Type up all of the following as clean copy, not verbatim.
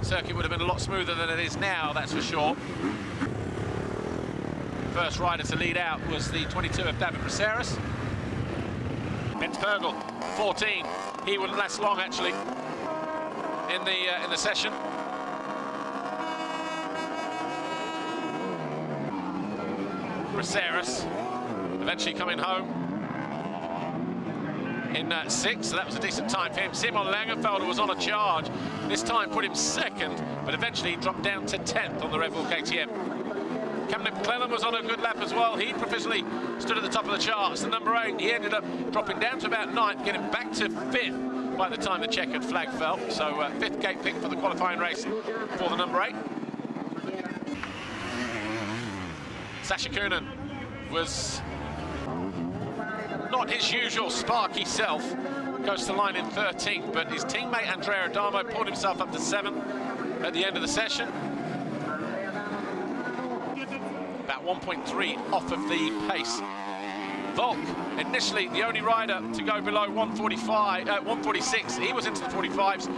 Circuit would have been a lot smoother than it is now, that's for sure. First rider to lead out was the 22 of David Braceras. Purgle, 14. He wouldn't last long actually in the session. Braceras eventually coming home in 6th, so that was a decent time for him. Simon Langenfelder was on a charge. This time put him 2nd, but eventually he dropped down to 10th on the Red Bull KTM. Cameron McClellan was on a good lap as well. He provisionally stood at the top of the charts. The number 8, he ended up dropping down to about 9th, getting back to 5th by the time the checkered flag fell. So 5th gate pick for the qualifying race for the number 8. Sasha Coonan was not his usual sparky self. Goes to the line in 13th, but his teammate Andrea Adamo pulled himself up to 7th at the end of the session. About 1.3 off of the pace. Volk, initially the only rider to go below 146. He was into the 45s,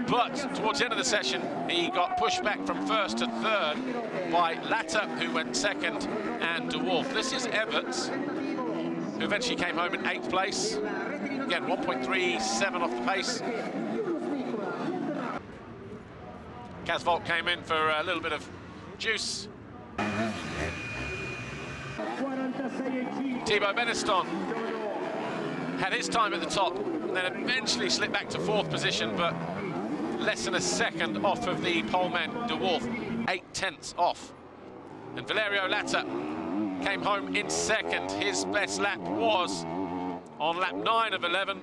but towards the end of the session, he got pushed back from 1st to 3rd by Latta, who went 2nd, and De Wolf. This is Everts, who eventually came home in 8th place. Again, 1.37 off the pace. Kaz Volk came in for a little bit of juice. Thibaut Beneston had his time at the top and then eventually slipped back to 4th position, but less than a second off of the poleman De Wolf, 8/10 off. And Valerio Latta came home in 2nd. His best lap was on lap 9 of 11.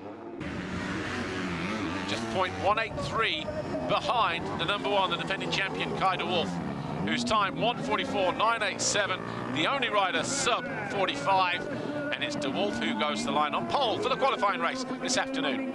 Just 0.183 behind the number 1, the defending champion, Kai De Wolf, whose time 1:44.987, the only rider sub 45, and it's De Wolf who goes to the line on pole for the qualifying race this afternoon.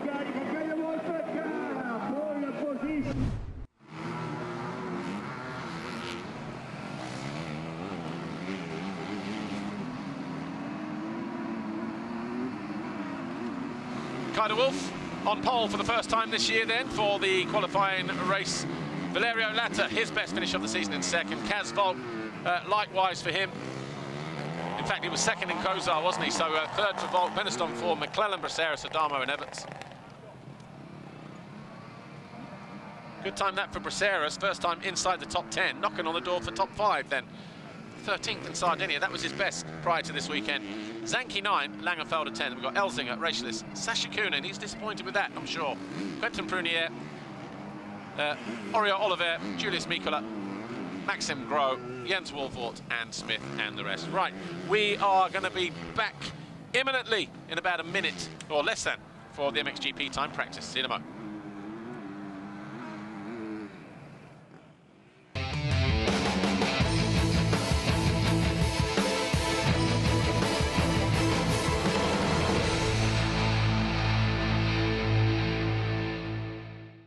Kai De Wolf on pole for the first time this year then for the qualifying race. Valerio Latta, his best finish of the season in 2nd. Kaz Volk, likewise for him. In fact, he was 2nd in Kozar, wasn't he? So 3rd for Volk, Beneston for McClellan, Braceras, Adamo and Everts. Good time that for Braceras, first time inside the top 10, knocking on the door for top 5 then. 13th in Sardinia, that was his best prior to this weekend. Zanke 9, Langenfelder 10. We've got Elzinger, Racialist, Sasha Coonan, he's disappointed with that, I'm sure. Quentin Prunier, Oriol Oliver, Julius Mikola, Maxim Gros, Jens Wolfort, and Smith, and the rest. Right, we are going to be back imminently in about a minute, or less than, for the MXGP time practice. See you in a moment.